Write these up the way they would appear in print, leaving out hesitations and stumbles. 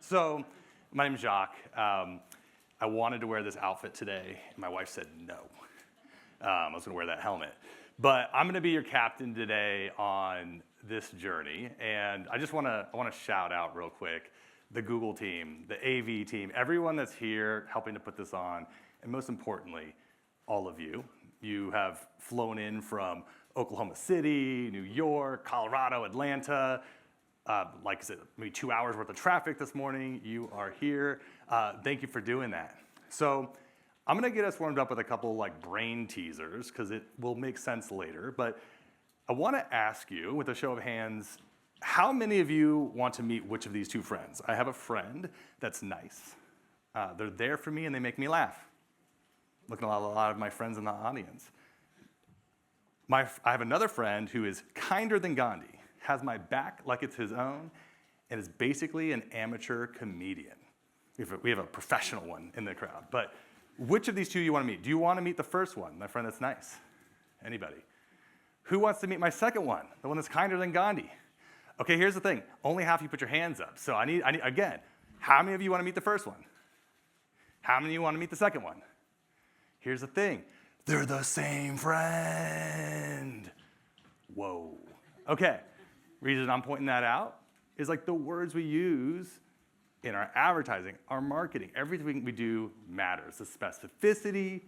So, my name's Jacques. I wanted to wear this outfit today, and my wife said no. I was gonna wear that helmet. But I'm gonna be your captain today on this journey, and I wanna shout out real quick the Google team, the AV team, everyone that's here helping to put this on, and most importantly, all of you. You have flown in from Oklahoma City, New York, Colorado, Atlanta, like I said, maybe 2 hours worth of traffic this morning. You are here. Thank you for doing that. So I'm gonna get us warmed up with a couple like brain teasers because it will make sense later. But I wanna ask you, with a show of hands, how many of you want to meet which of these two friends? I have a friend that's nice. They're there for me and they make me laugh. Looking at a lot of my friends in the audience. I have another friend who is kinder than Gandhi, has my back like it's his own, and is basically an amateur comedian. We have a professional one in the crowd. But which of these two you want to meet? Do you want to meet the first one, my friend that's nice? Anybody? Who wants to meet my second one, the one that's kinder than Gandhi? Okay, here's the thing. Only half of you put your hands up. So I need again, how many of you want to meet the first one? How many of you want to meet the second one? Here's the thing. They're the same friend. Whoa. Okay. Reason I'm pointing that out is like the words we use in our advertising, our marketing, everything we do matters. The specificity,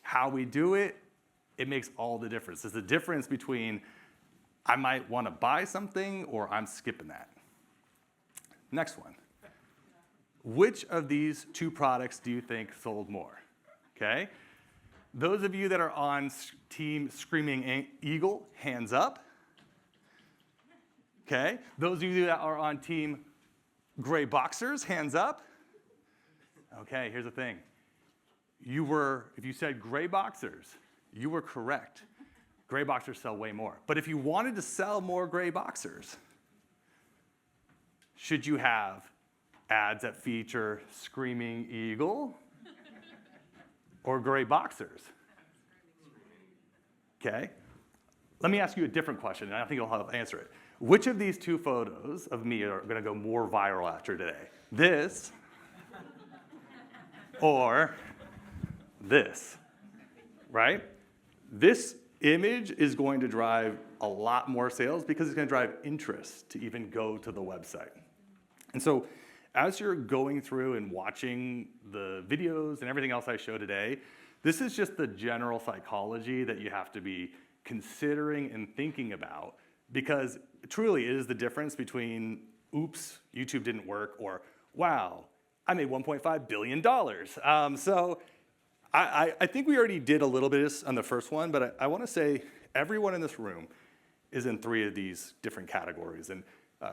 how we do it, it makes all the difference. There's the difference between I might want to buy something or I'm skipping that. Next one. Which of these two products do you think sold more? Okay. Those of you that are on Team Screaming Eagle, hands up. Okay. Those of you that are on Team Gray Boxers, hands up. Okay, here's the thing. If you said Gray Boxers, you were correct. Gray Boxers sell way more. But if you wanted to sell more Gray Boxers, should you have ads that feature Screaming Eagle or Gray Boxers? Okay. Let me ask you a different question, and I think you'll help answer it. Which of these two photos of me are going to go more viral after today? This or this, right? This image is going to drive a lot more sales because it's going to drive interest to even go to the website. And so as you're going through and watching the videos and everything else I show today, this is just the general psychology that you have to be considering and thinking about, because truly it is the difference between, oops, YouTube didn't work, or wow, I made $1.5 billion. So I think we already did a little bit on the first one, but I want to say everyone in this room is in 3 of these different categories. And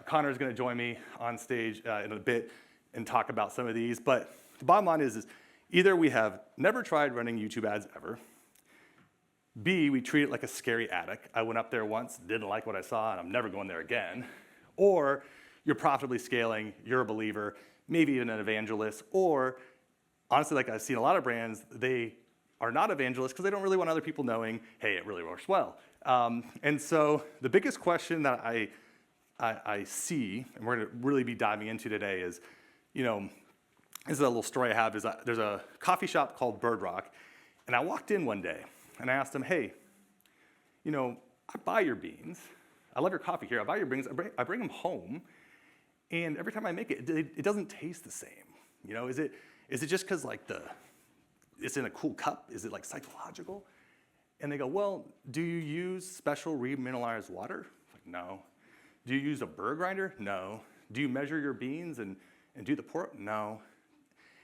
Connor is going to join me on stage in a bit and talk about some of these. But the bottom line is either we have never tried running YouTube ads ever, B, we treat it like a scary attic. I went up there once, didn't like what I saw, and I'm never going there again. Or you're profitably scaling, you're a believer, maybe even an evangelist, or honestly, like I've seen a lot of brands, they are not evangelists because they don't really want other people knowing, hey, it really works well. And so the biggest question that I see, and we're gonna really be diving into today is, this is a little story I have, is there's a coffee shop called Bird Rock, and I walked in one day, and I asked them, hey, I buy your beans. I love your coffee here. I buy your beans. I bring them home. And every time I make it, it doesn't taste the same. Is it just because it's in a cool cup? Is it like psychological? And they go, well, do you use special remineralized water? Like, no. Do you use a burr grinder? No. Do you measure your beans and do the pour? No.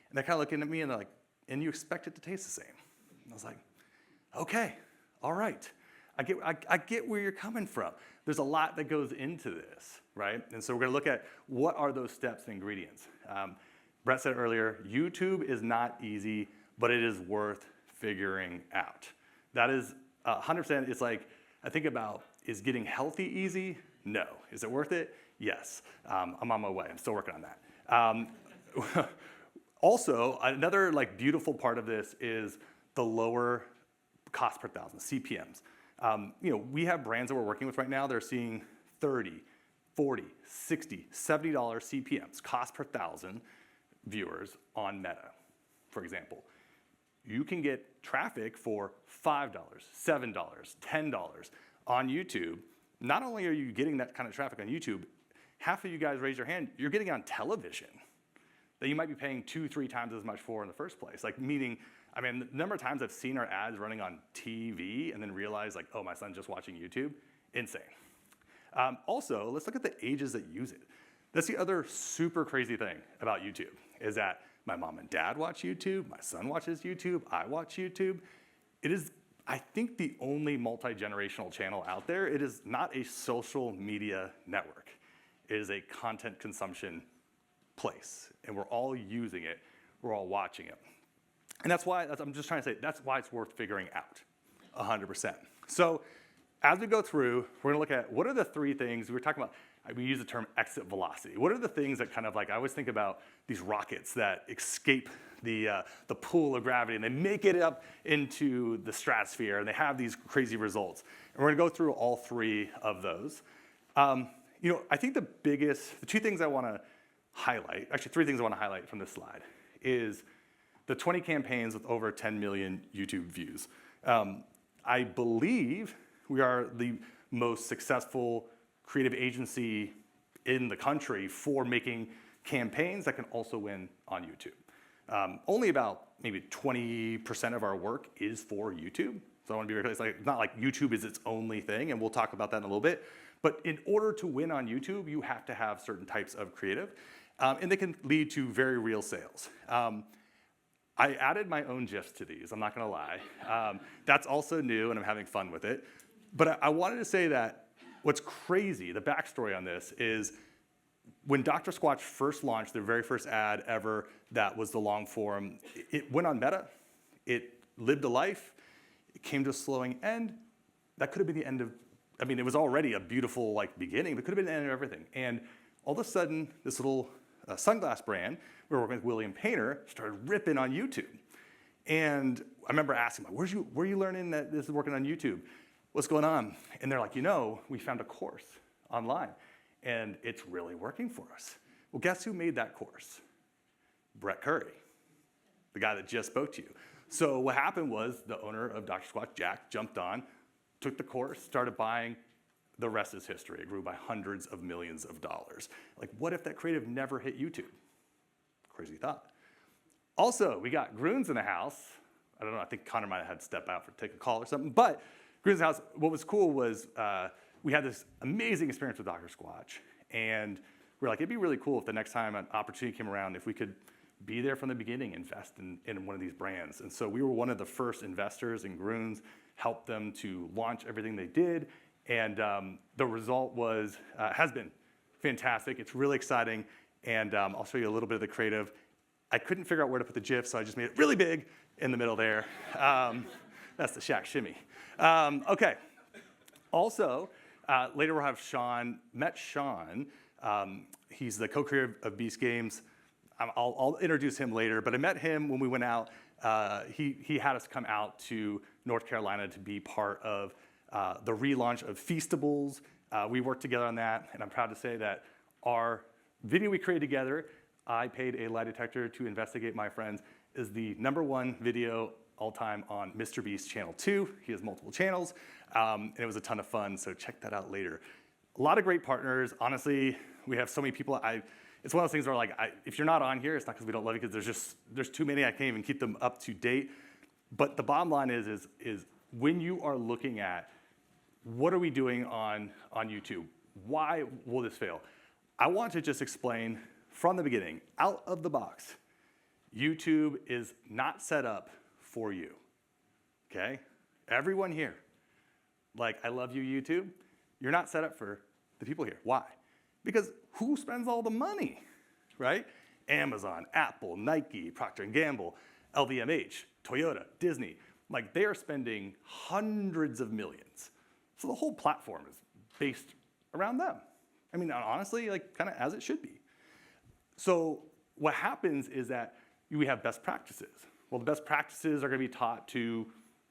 And they're kind of looking at me and they're like, and you expect it to taste the same? And I was like, okay, all right. I get where you're coming from. There's a lot that goes into this, right? And so we're gonna look at what are those steps and ingredients. Brett said earlier, YouTube is not easy, but it is worth figuring out. That is 100%, it's like, I think about, is getting healthy easy? No. Is it worth it? Yes. I'm on my way, I'm still working on that. Also, another beautiful part of this is the lower cost per thousand, CPMs. We have brands that we're working with right now that are seeing 30, $40, $60, $70 CPMs, cost per thousand viewers on Meta, for example. You can get traffic for $5, $7, $10 on YouTube. Not only are you getting that kind of traffic on YouTube, half of you guys raise your hand, you're getting on television that you might be paying 2-3 times as much for in the first place. Like meaning, I mean, the number of times I've seen our ads running on TV and then realize like, oh, my son's just watching YouTube, insane. Also, let's look at the ages that use it. That's the other super crazy thing about YouTube, is that my mom and dad watch YouTube, my son watches YouTube, I watch YouTube. It is, I think, the only multi-generational channel out there. It is not a social media network. It is a content consumption place, and we're all using it, we're all watching it. And that's why, I'm just trying to say, that's why it's worth figuring out, 100%. So as we go through, we're gonna look at what are the 3 things, we were talking about, we use the term exit velocity. What are the things that kind of like, I always think about these rockets that escape the pool of gravity and they make it up into the stratosphere and they have these crazy results. And we're gonna go through all 3 of those. You know, I think the 2 things I wanna highlight, actually 3 things I wanna highlight from this slide is the 20 campaigns with over 10 million YouTube views. I believe we are the most successful creative agency in the country for making campaigns that can also win on YouTube. Only about maybe 20% of our work is for YouTube. So I want to be very clear, it's like, not like YouTube is its only thing, and we'll talk about that in a little bit. But in order to win on YouTube, you have to have certain types of creative, and they can lead to very real sales. I added my own GIFs to these, I'm not gonna lie. That's also new, and I'm having fun with it. But I wanted to say that what's crazy, the backstory on this, is when Dr. Squatch first launched their very first ad ever that was the long form, it went on Meta, it lived a life, it came to a slowing end. That could have been the end of, I mean, it was already a beautiful like beginning, but it could have been the end of everything. And all of a sudden, this little sunglass brand, we were working with William Painter, started ripping on YouTube. And I remember asking, where are you learning that this is working on YouTube? What's going on? And they're like, you know, we found a course online and it's really working for us. Well, guess who made that course? Brett Curry, the guy that just spoke to you. So what happened was the owner of Dr. Squatch, Jack, jumped on, took the course, started buying. The rest is history. It grew by hundreds of millions of dollars. Like, what if that creative never hit YouTube? Crazy thought. Also, we got Groons in the house. I don't know, I think Connor might have had to step out for take a call or something, but Groons in the house, what was cool was we had this amazing experience with Dr. Squatch, and we're like, it'd be really cool if the next time an opportunity came around, if we could be there from the beginning, invest in one of these brands. And so we were one of the first investors in Groons, helped them to launch everything they did, and the result was, has been fantastic. It's really exciting, and I'll show you a little bit of the creative. I couldn't figure out where to put the GIF, so I just made it really big in the middle there. That's the Shaq shimmy. Okay. Also, later we'll have Sean. Met Sean. He's the co-creator of Beast Games. I'll introduce him later, but I met him when we went out. He had us come out to North Carolina to be part of the relaunch of Feastables. We worked together on that, and I'm proud to say that our video we created together, I paid a lie detector to investigate my friends, is the #1 video all time on Mr. Beast Channel 2. He has multiple channels, and it was a ton of fun, so check that out later. A lot of great partners. Honestly, we have so many people. It's one of those things where like, if you're not on here, it's not because we don't love you, because there's too many, I can't even keep them up to date. But the bottom line is when you are looking at what are we doing on YouTube, why will this fail? I want to just explain from the beginning, out of the box, YouTube is not set up for you, okay? Everyone here, like, I love you, YouTube. You're not set up for the people here. Why? Because who spends all the money, right? Amazon, Apple, Nike, Procter & Gamble, LVMH, Toyota, Disney. Like, they are spending hundreds of millions. So the whole platform is based around them. I mean, honestly, like, kind of as it should be. So what happens is that we have best practices. Well, the best practices are going to be taught to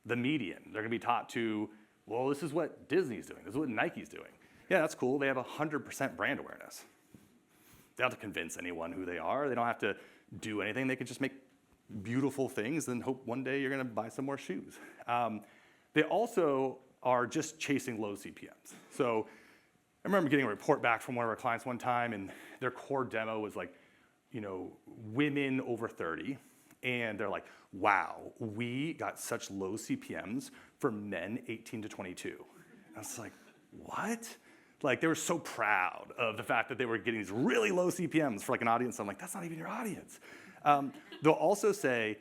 the median. They're going to be taught to, well, this is what Disney's doing. This is what Nike's doing. Yeah, that's cool. They have 100% brand awareness. They don't have to convince anyone who they are. They don't have to do anything. They can just make beautiful things and hope one day you're going to buy some more shoes. They also are just chasing low CPMs. So I remember getting a report back from one of our clients one time, and their core demo was like, women over 30. And they're like, wow, we got such low CPMs for men 18 to 22. I was like, what? Like, they were so proud of the fact that they were getting these really low CPMs for like an audience. I'm like, that's not even your audience. They'll also say,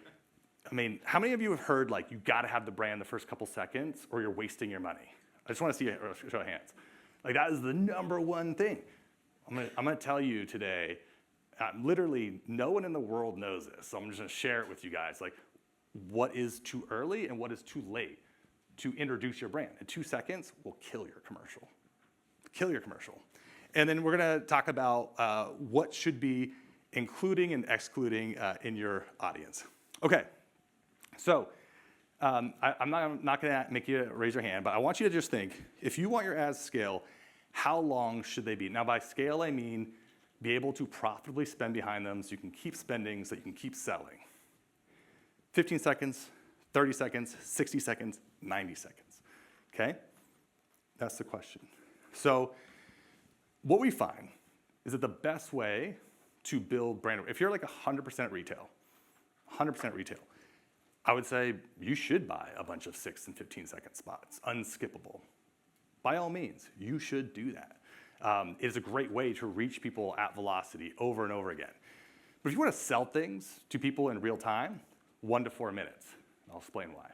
how many of you have heard like, you gotta have the brand the first couple seconds or you're wasting your money? I just wanna see a show of hands. Like, that is the number one thing. I'm gonna tell you today, literally no one in the world knows this, so I'm just gonna share it with you guys. Like, what is too early and what is too late to introduce your brand? And 2 seconds will kill your commercial. Kill your commercial. And then we're gonna talk about what should be including and excluding in your audience. Okay, so I'm not gonna make you raise your hand, but I want you to just think, if you want your ads to scale, how long should they be? Now by scale, I mean be able to profitably spend behind them so you can keep spending, so you can keep selling. 15 seconds, 30 seconds, 60 seconds, 90 seconds, okay? That's the question. So what we find is that the best way to build brand, if you're like 100% retail, I would say you should buy a bunch of 6 and 15 second spots, unskippable. By all means, you should do that. It is a great way to reach people at velocity over and over again. But if you want to sell things to people in real time, 1 to 4 minutes. I'll explain why.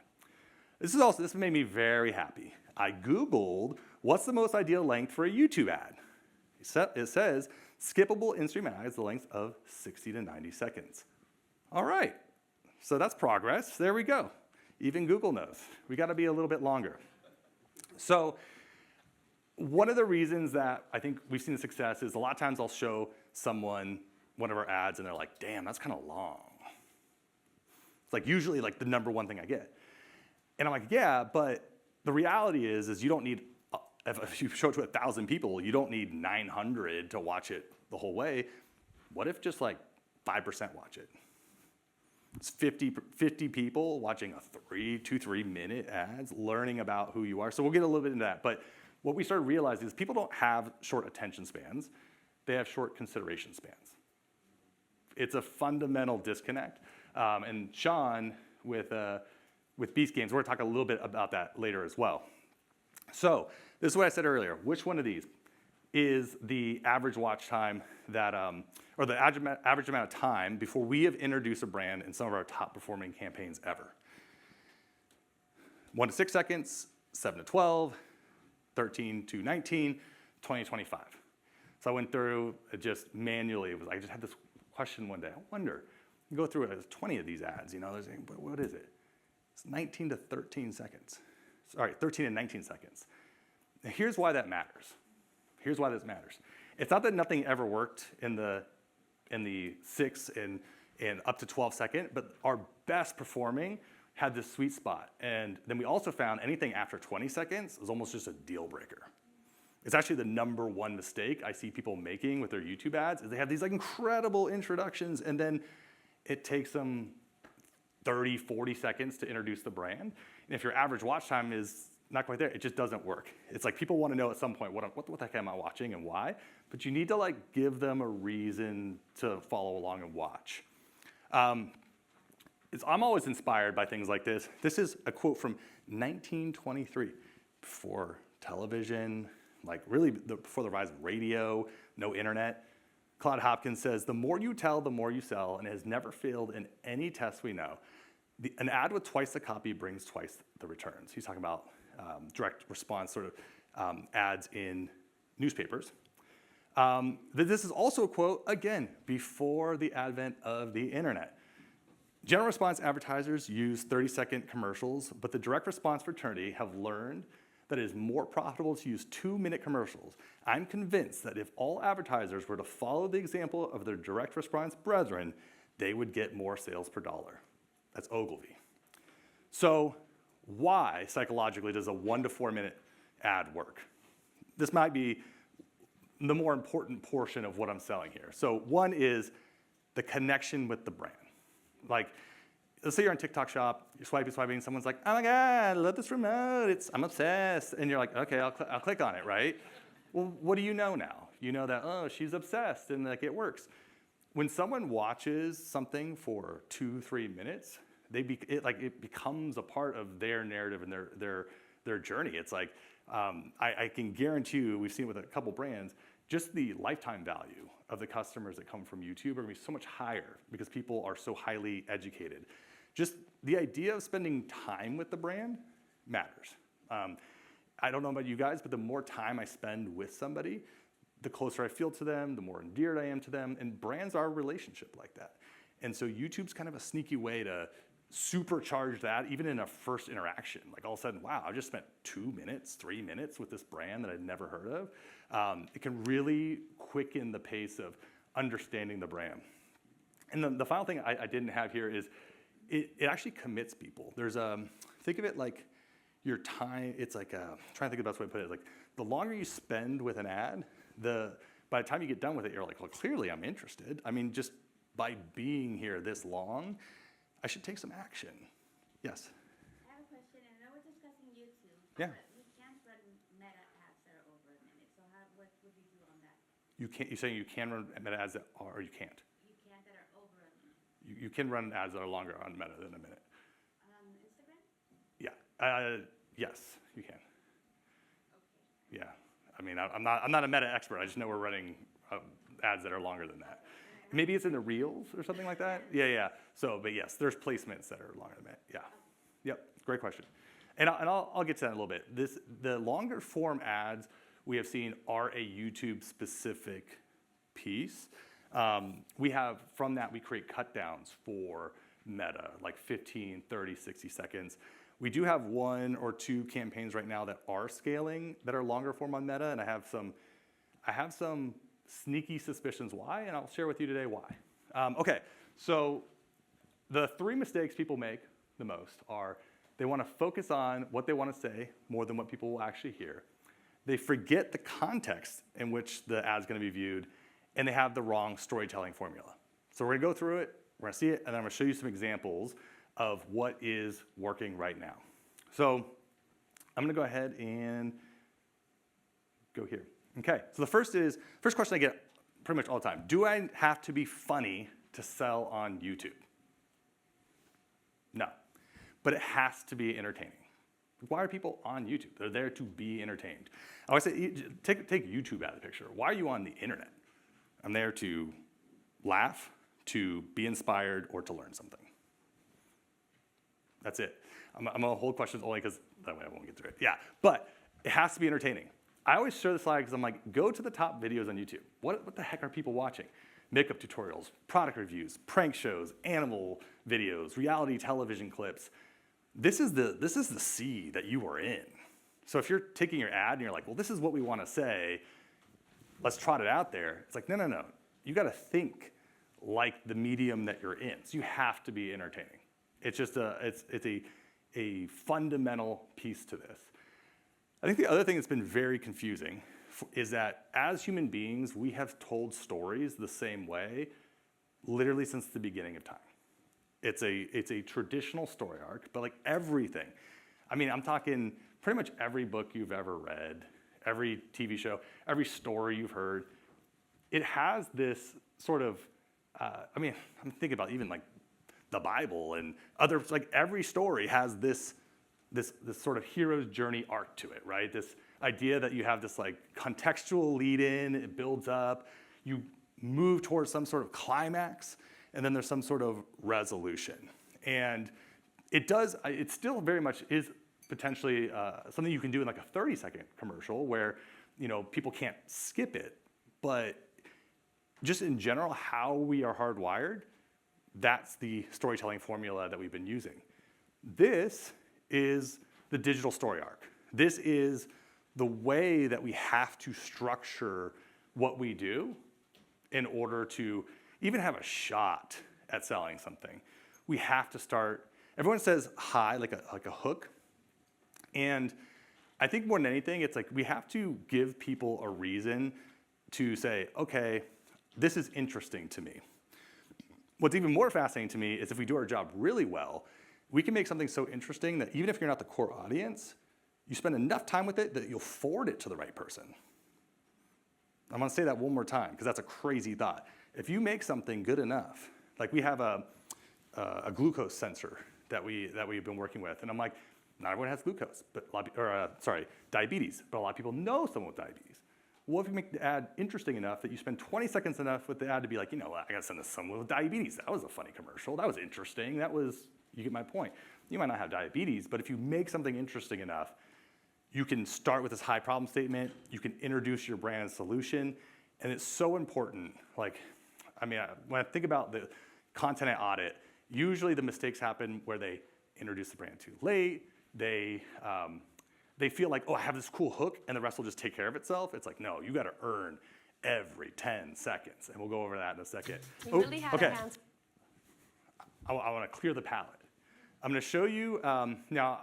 This made me very happy. I Googled, what's the most ideal length for a YouTube ad? It says, skippable in-stream ads, the length of 60 to 90 seconds. All right, so that's progress. There we go. Even Google knows. We got to be a little bit longer. So one of the reasons that I think we've seen the success is a lot of times I'll show someone one of our ads and they're like, damn, that's kind of long. It's like usually like the number one thing I get. And I'm like, yeah, but the reality is you don't need, if you show it to 1,000 people, you don't need 900 to watch it the whole way. What if just like 5% watch it? It's 50 people watching a 2-3 minute ads, learning about who you are. So we'll get a little bit into that. But what we started realizing is people don't have short attention spans. They have short consideration spans. It's a fundamental disconnect. And Sean, with Beast Games, we're gonna talk a little bit about that later as well. So this is what I said earlier. Which one of these is the average watch time that, or the average amount of time before we have introduced a brand in some of our top performing campaigns ever? 1 to 6 seconds, 7 to 12, 13 to 19, 20 to 25. So I went through just manually. I just had this question one day. I wonder, you go through it, there's 20 of these ads, there's, what is it? It's 19 to 13 seconds. Sorry, 13 and 19 seconds. Now here's why that matters. Here's why this matters. It's not that nothing ever worked in the 6 and up to 12 second, but our best performing had this sweet spot. And then we also found anything after 20 seconds is almost just a deal breaker. It's actually the number one mistake I see people making with their YouTube ads is they have these like incredible introductions and then it takes them 30, 40 seconds to introduce the brand. And if your average watch time is not quite there, it just doesn't work. It's like people want to know at some point, what the heck am I watching and why? But you need to like give them a reason to follow along and watch. I'm always inspired by things like this. This is a quote from 1923, before television, like really before the rise of radio, no internet. Claude Hopkins says, the more you tell, the more you sell, and it has never failed in any test we know. An ad with twice the copy brings twice the returns. He's talking about direct response sort of ads in newspapers. This is also a quote, again, before the advent of the internet. General response advertisers use 30-second commercials, but the direct response fraternity have learned that it is more profitable to use 2-minute commercials. I'm convinced that if all advertisers were to follow the example of their direct response brethren, they would get more sales per dollar. That's Ogilvy. So why, psychologically, does a 1 to 4 minute ad work? this might be the more important portion of what I'm selling here. So one is the connection with the brand. Like, let's say you're on TikTok shop, you're swiping, someone's like, oh my God, I love this remote, I'm obsessed. And you're like, okay, I'll click on it, right? Well, what do you know now? You know that, oh, she's obsessed and like it works. When someone watches something for 2-3 minutes, it becomes a part of their narrative and their journey. It's like, I can guarantee you, we've seen with a couple brands, just the lifetime value of the customers that come from YouTube are gonna be so much higher because people are so highly educated. Just the idea of spending time with the brand matters. I don't know about you guys, but the more time I spend with somebody, the closer I feel to them, the more endeared I am to them, and brands are a relationship like that. And so YouTube's kind of a sneaky way to supercharge that, even in a first interaction. Like all of a sudden, wow, I just spent 2 minutes, 3 minutes with this brand that I'd never heard of. It can really quicken the pace of understanding the brand. And then the final thing I didn't have here is it actually commits people. There's think of it like your time, it's like, trying to think of the best way to put it, like the longer you spend with an ad, by the time you get done with it, you're like, well, clearly I'm interested. I mean, just by being here this long, I should take some action. Yes? I have a question, and I know we're discussing YouTube. Yeah. But we can't run meta ads that are over a minute, so what would you do on that? You're saying you can run meta ads that are, or you can't? You can't that are over a minute. You can run ads that are longer on Meta than a minute. On Instagram? Yeah. Yes, you can. Okay. Yeah. I mean, I'm not a Meta expert. I just know we're running ads that are longer than that. Maybe it's in the Reels or something like that. Yeah. So, but yes, there's placements that are longer than that. Yeah. Yep. Great question. And I'll get to that in a little bit. The longer form ads we have seen are a YouTube specific piece. We have, from that, we create cut downs for Meta, like 15, 30, 60 seconds. We do have 1 or 2 campaigns right now that are scaling, that are longer form on Meta, and I have some sneaky suspicions why, and I'll share with you today why. Okay, so the 3 mistakes people make the most are they want to focus on what they want to say more than what people will actually hear. They forget the context in which the ad's going to be viewed, and they have the wrong storytelling formula. So we're going to go through it, we're going to see it, and then I'm going to show you some examples of what is working right now. So I'm going to go ahead and go here. Okay, so the first question I get pretty much all the time. Do I have to be funny to sell on YouTube? No, but it has to be entertaining. Why are people on YouTube? They're there to be entertained. I always say, take YouTube out of the picture. Why are you on the internet? I'm there to laugh, to be inspired, or to learn something. That's it. I'm gonna hold questions only because that way I won't get through it. Yeah, but it has to be entertaining. I always share this slide because I'm like, go to the top videos on YouTube. What the heck are people watching? Makeup tutorials, product reviews, prank shows, animal videos, reality television clips. This is the sea that you are in. So if you're taking your ad and you're like, well, this is what we want to say, let's trot it out there. It's like, no. You got to think like the medium that you're in. So you have to be entertaining. It's just a fundamental piece to this. I think the other thing that's been very confusing is that as human beings, we have told stories the same way literally since the beginning of time. It's a traditional story arc, but like everything. I mean, I'm talking pretty much every book you've ever read, every TV show, every story you've heard. It has this sort of, I'm thinking about even like the Bible and others, like every story has this sort of hero's journey arc to it, right? This idea that you have this like contextual lead in, it builds up, you move towards some sort of climax, and then there's some sort of resolution. And it still very much is potentially something you can do in like a 30-second commercial where, people can't skip it. But just in general, how we are hardwired, that's the storytelling formula that we've been using. This is the digital story arc. This is the way that we have to structure what we do in order to even have a shot at selling something. We have to start, everyone says hi, like a hook, and I think more than anything, it's like we have to give people a reason to say, okay, this is interesting to me. What's even more fascinating to me is if we do our job really well, we can make something so interesting that even if you're not the core audience, you spend enough time with it that you'll forward it to the right person. I'm gonna say that one more time, because that's a crazy thought. If you make something good enough, like we have a glucose sensor that we've been working with, and I'm like, not everyone has glucose, but diabetes, but a lot of people know someone with diabetes. Well, if you make the ad interesting enough that you spend 20 seconds enough with the ad to be like, you know what, I gotta send this to someone with diabetes. That was a funny commercial. That was interesting. You get my point. You might not have diabetes, but if you make something interesting enough, you can start with this high problem statement. You can introduce your brand and solution, and it's so important. Like, I mean, when I think about the content I audit, usually the mistakes happen where they introduce the brand too late. They feel like, oh, I have this cool hook, and the rest will just take care of itself. It's like, no, you got to earn every 10 seconds, and we'll go over that in a second. We really had our hands. I want to clear the palette. I'm going to show you, now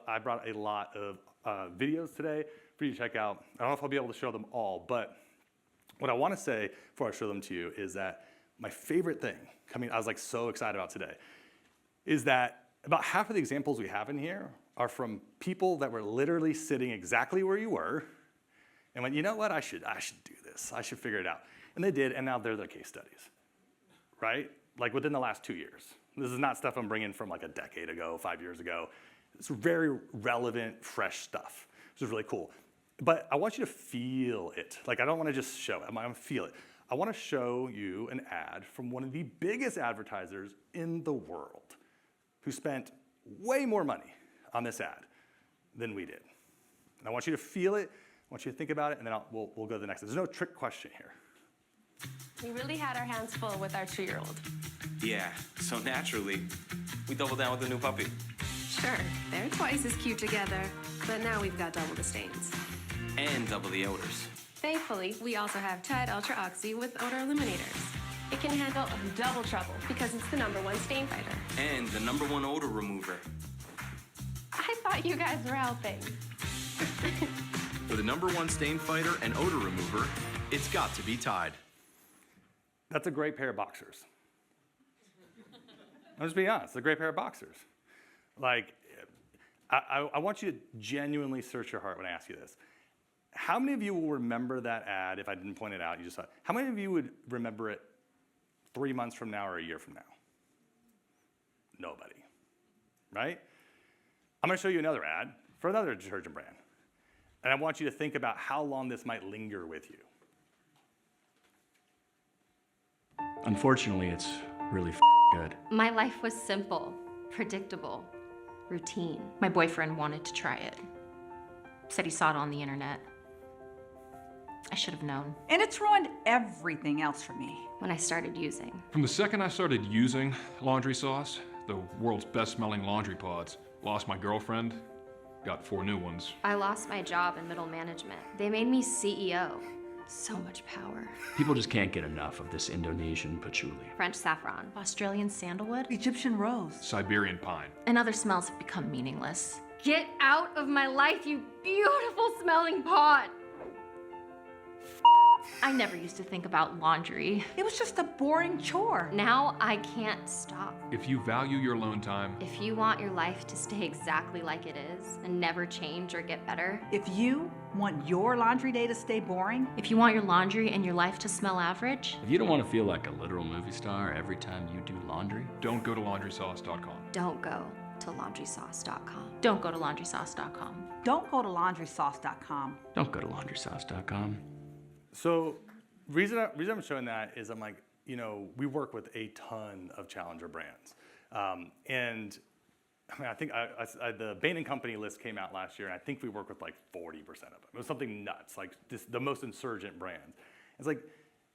I brought a lot of videos today for you to check out. I don't know if I'll be able to show them all, but what I want to say before I show them to you is that my favorite thing, I was like so excited about today, is that about half of the examples we have in here are from people that were literally sitting exactly where you were and went, you know what, I should do this. I should figure it out. And they did, and now they're their case studies, right? Like within the last 2 years. This is not stuff I'm bringing from like a decade ago, 5 years ago. It's very relevant, fresh stuff, which is really cool. But I want you to feel it. Like I don't want to just show it, I want to feel it. I want to show you an ad from one of the biggest advertisers in the world who spent way more money on this ad than we did. And I want you to feel it, I want you to think about it, and then we'll go to the next. There's no trick question here. We really had our hands full with our 2-year-old. Yeah, so naturally, we doubled down with the new puppy. Sure, they're twice as cute together, but now we've got double the stains. And double the odors. Thankfully, we also have Tide Ultra Oxy with odor eliminators. It can handle double trouble because it's the #1 stain fighter. And the #1 odor remover. I thought you guys were out things. For the #1 stain fighter and odor remover, it's got to be Tide. That's a great pair of boxers. I'm just being honest, it's a great pair of boxers. Like, I want you to genuinely search your heart when I ask you this. How many of you will remember that ad if I didn't point it out? You just saw it. How many of you would remember it 3 months from now or a year from now? Nobody, right? I'm gonna show you another ad for another detergent brand. And I want you to think about how long this might linger with you. Unfortunately, it's really good. My life was simple, predictable, routine. My boyfriend wanted to try it. Said he saw it on the internet. I should have known. And it's ruined everything else for me. When I started using. From the second I started using laundry sauce, the world's best smelling laundry pods, lost my girlfriend, got 4 new ones. I lost my job in middle management. They made me CEO. So much power. People just can't get enough of this Indonesian patchouli. French saffron. Australian sandalwood. Egyptian rose. Siberian pine. And other smells have become meaningless. Get out of my life, you beautiful smelling pod! I never used to think about laundry. It was just a boring chore. Now I can't stop. If you value your alone time, If you want your life to stay exactly like it is and never change or get better, If you want your laundry day to stay boring, if you want your laundry and your life to smell average, If you don't want to feel like a literal movie star every time you do laundry, don't go to laundrysauce.com. don't go to laundrysauce.com. Don't go to laundrysauce.com. don't go to laundrysauce.com. don't go to laundrysauce.com. So reason I'm showing that is I'm like, you know, we work with a ton of challenger brands. And I mean, I think the Bain & Company list came out last year, and I think we work with like 40% of them. It was something nuts, like the most insurgent brands. It's like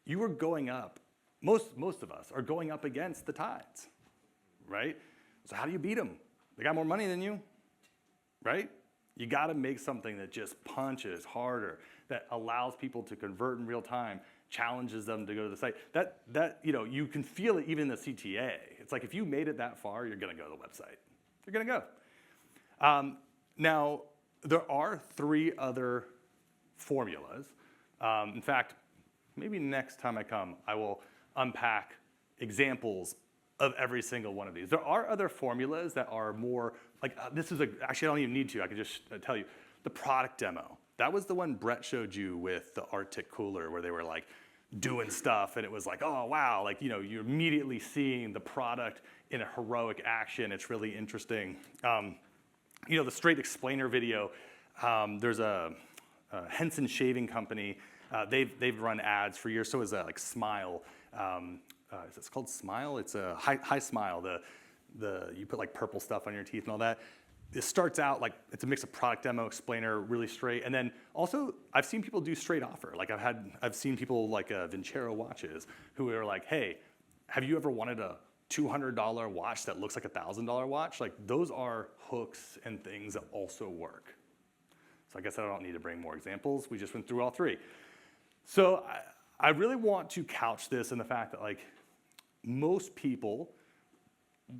you were going up, most of us are going up against the tides, right? So how do you beat them? They got more money than you, right? You got to make something that just punches harder, that allows people to convert in real time, challenges them to go to the site. That you know, you can feel it even in the CTA. It's like if you made it that far, you're going to go to the website. You're going to go. Now, There are 3 other formulas. In fact, maybe next time I come, I will unpack examples of every single one of these. There are other formulas that are more, like actually I don't even need to, I can just tell you. The product demo, that was the one Brett showed you with the Arctic cooler where they were like doing stuff and it was like, oh wow, like, you know, you're immediately seeing the product in a heroic action. It's really interesting. You know, the straight explainer video, there's a Henson shaving company. They've run ads for years. So is like Smile. Is it called Smile? It's a high Smile. You put like purple stuff on your teeth and all that. It starts out like it's a mix of product demo, explainer, really straight, and then also I've seen people do straight offer. Like I've seen people like Vincero watches who are like, hey, have you ever wanted a $200 watch that looks like a $1,000 watch? Like those are hooks and things that also work. So I guess I don't need to bring more examples. We just went through all 3. So I really want to couch this in the fact that like most people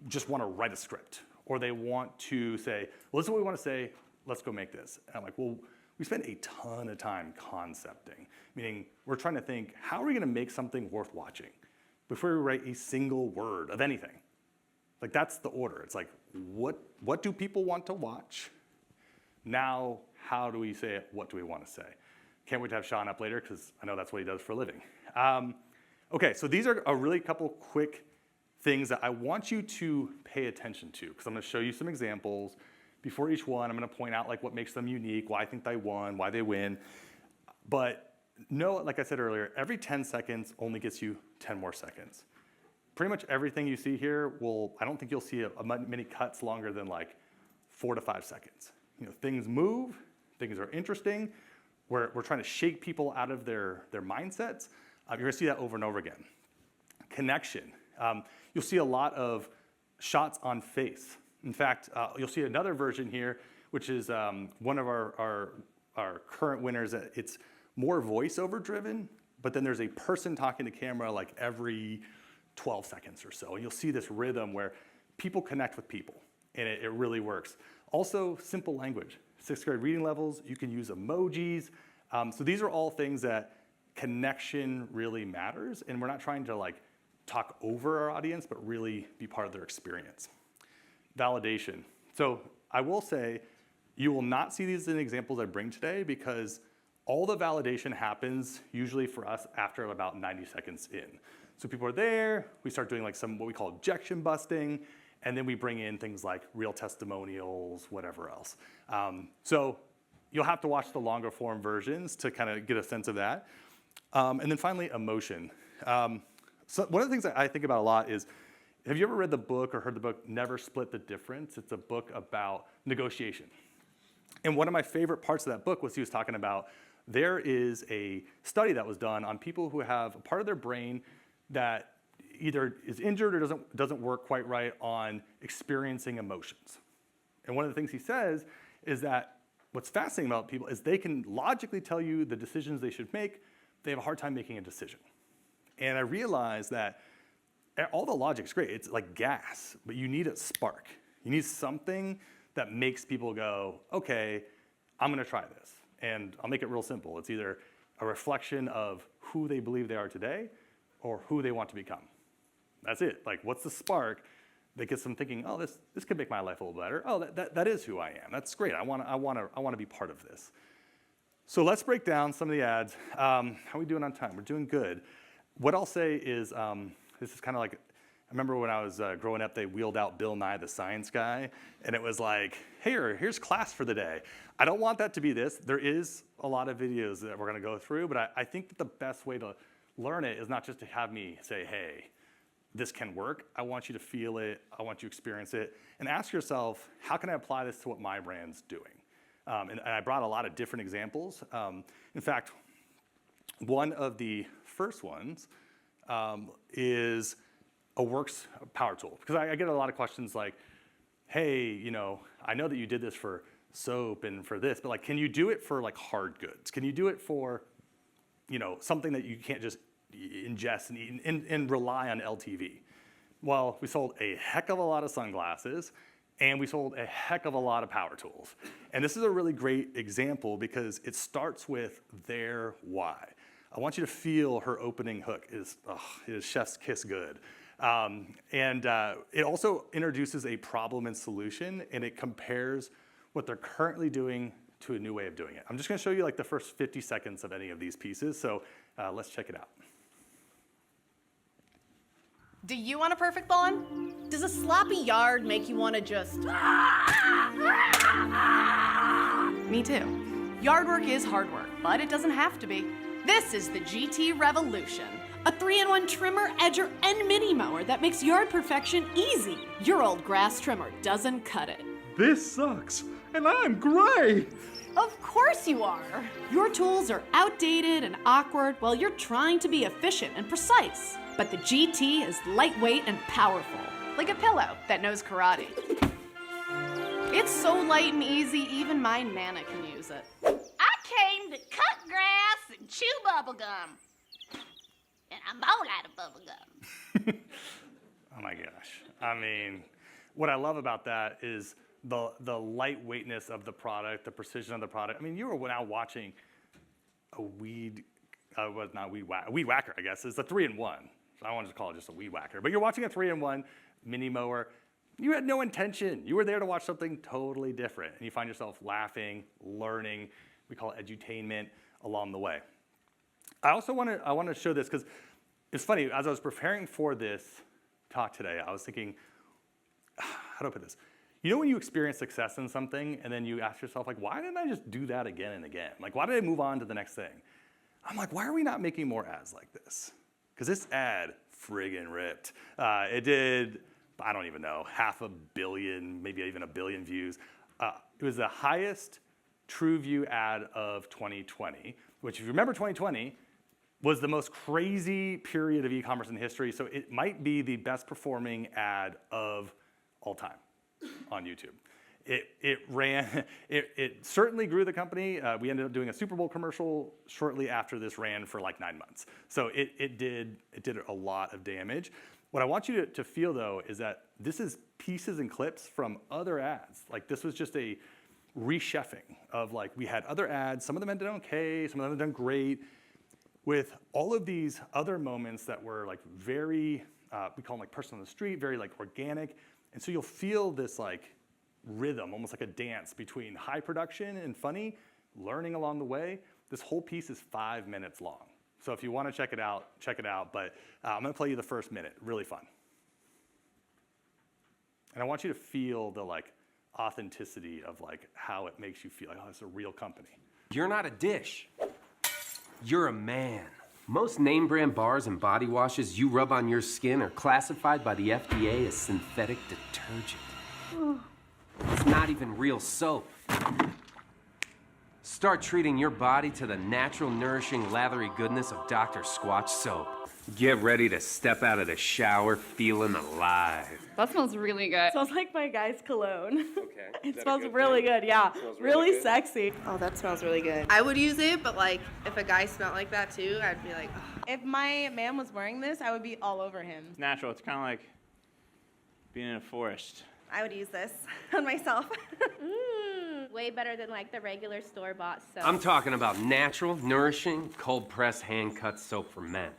just want to write a script or they want to say, well, this is what we want to say, let's go make this. And I'm like, well, we spend a ton of time concepting, meaning we're trying to think, how are we going to make something worth watching before we write a single word of anything? Like that's the order. It's like, what do people want to watch? Now, how do we say it? What do we want to say? Can't wait to have Sean up later because I know that's what he does for a living. Okay, so these are a really couple quick things that I want you to pay attention to because I'm going to show you some examples. Before each one, I'm going to point out like what makes them unique, why I think they won, why they win. But know, like I said earlier, every 10 seconds only gets you 10 more seconds. Pretty much everything you see here I don't think you'll see many cuts longer than like 4 to 5 seconds. You know, things move, things are interesting. We're trying to shake people out of their mindsets. You're going to see that over and over again. Connection. You'll see a lot of shots on face. In fact, you'll see another version here, which is one of our current winners. It's more voiceover driven, but then there's a person talking to camera like every 12 seconds or so. And you'll see this rhythm where people connect with people, and it really works. Also, simple language. 6th grade reading levels, you can use emojis. So these are all things that connection really matters, and we're not trying to like talk over our audience, but really be part of their experience. Validation. So I will say, you will not see these in examples I bring today because all the validation happens usually for us after about 90 seconds in. So people are there, we start doing like some what we call objection busting, and then we bring in things like real testimonials, whatever else. So you'll have to watch the longer form versions to kind of get a sense of that. And then finally, emotion. So one of the things that I think about a lot is, have you ever read the book or heard the book, Never Split the Difference? It's a book about negotiation. And one of my favorite parts of that book was he was talking about there is a study that was done on people who have a part of their brain that either is injured or doesn't work quite right on experiencing emotions. And one of the things he says is that what's fascinating about people is they can logically tell you the decisions they should make. They have a hard time making a decision. And I realized that all the logic's great. It's like gas, but you need a spark. You need something that makes people go, okay, I'm going to try this. And I'll make it real simple. It's either a reflection of who they believe they are today or who they want to become. That's it. Like, what's the spark that gets them thinking, oh, this could make my life a little better. Oh, that is who I am. That's great. I want to be part of this. So let's break down some of the ads. How are we doing on time? We're doing good. What I'll say is, this is kind of like, I remember when I was growing up, they wheeled out Bill Nye the Science Guy, and it was like, here's class for the day. I don't want that to be this. There is a lot of videos that we're going to go through, but I think that the best way to learn it is not just to have me say, hey, this can work. I want you to feel it. I want you to experience it. And ask yourself, how can I apply this to what my brand's doing? And I brought a lot of different examples. In fact, one of the first ones is a Works power tool. Because I get a lot of questions like, hey, I know that you did this for soap and for this, but like, can you do it for like hard goods? Can you do it for, something that you can't just ingest and eat and rely on LTV? Well, we sold a heck of a lot of sunglasses, And we sold a heck of a lot of power tools. And this is a really great example because it starts with their why. I want you to feel her opening hook is chef's kiss good. It also introduces a problem and solution, and it compares what they're currently doing to a new way of doing it. I'm just gonna show you like the first 50 seconds of any of these pieces, so let's check it out. Do you want a perfect lawn? Does a sloppy yard make you want to just... Me too. Yard work is hard work, but it doesn't have to be. This is the GT Revolution. A 3-in-1 trimmer, edger, and mini mower that makes yard perfection easy. Your old grass trimmer doesn't cut it. This sucks, and I'm gray. Of course you are. Your tools are outdated and awkward while you're trying to be efficient and precise. But the GT is lightweight and powerful, like a pillow that knows karate. It's so light and easy, even my Nana can use it. I came to cut grass and chew bubble gum. And I'm all out of bubble gum. Oh my gosh. I mean, what I love about that is the lightweightness of the product, the precision of the product. I mean, you were now watching a weed whacker, I guess. It's a 3-in-1. So I don't want to call it just a weed whacker. But you're watching a 3-in-1 mini mower. You had no intention. You were there to watch something totally different. And you find yourself laughing, learning. We call it edutainment along the way. I want to show this because it's funny. As I was preparing for this talk today, I was thinking, how do I put this? You know when you experience success in something and then you ask yourself, like, why didn't I just do that again and again? Like, why did I move on to the next thing? I'm like, why are we not making more ads like this? Because this ad friggin' ripped. It did, I don't even know, 500 million, maybe even 1 billion views. It was the highest true view ad of 2020, which if you remember 2020, was the most crazy period of e-commerce in history. So it might be the best performing ad of all time on YouTube. It certainly grew the company. We ended up doing a Super Bowl commercial shortly after this ran for like 9 months. So it did a lot of damage. What I want you to feel though is that this is pieces and clips from other ads. Like this was just a rechefing of like, we had other ads, some of them had done okay, some of them had done great, with all of these other moments that were like very, we call them like person on the street, very like organic. And so you'll feel this like rhythm, almost like a dance between high production and funny, learning along the way. This whole piece is 5 minutes long. So if you want to check it out, but I'm gonna play you the first minute, really fun. And I want you to feel the like authenticity of like how it makes you feel like, oh, it's a real company. You're not a dish. You're a man. Most name brand bars and body washes you rub on your skin are classified by the FDA as synthetic detergent. It's not even real soap. Start treating your body to the natural, nourishing, lathery goodness of Dr. Squatch soap. Get ready to step out of the shower feeling alive. That smells really good. It smells like my guy's cologne. Okay. It smells really good, yeah. Really sexy. Oh, that smells really good. I would use it, but like, if a guy smelled like that too, I'd be like, oh. If my man was wearing this, I would be all over him. It's natural. It's kind of like being in a forest. I would use this on myself. Way better than like the regular store-bought soap. I'm talking about natural, nourishing, cold-pressed, hand-cut soap for men.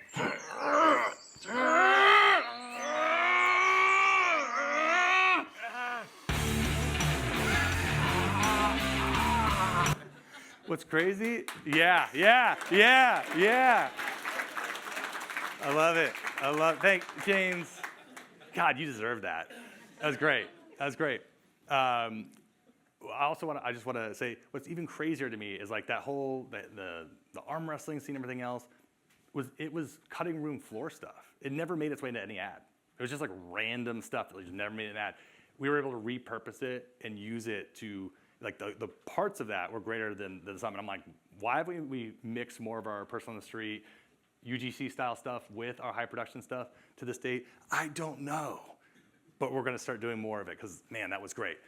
What's crazy? Yeah. I love it. Thank James. God, you deserve that. That was great. I just want to say what's even crazier to me is like that whole the arm wrestling scene, everything else was cutting room floor stuff. It never made its way into any ad. It was just like random stuff that just never made an ad. We were able to repurpose it and use it to like the parts of that were greater than the sum. And I'm like, why have we mixed more of our person on the street UGC style stuff with our high production stuff to this date? I don't know, but we're going to start doing more of it because man, that was great.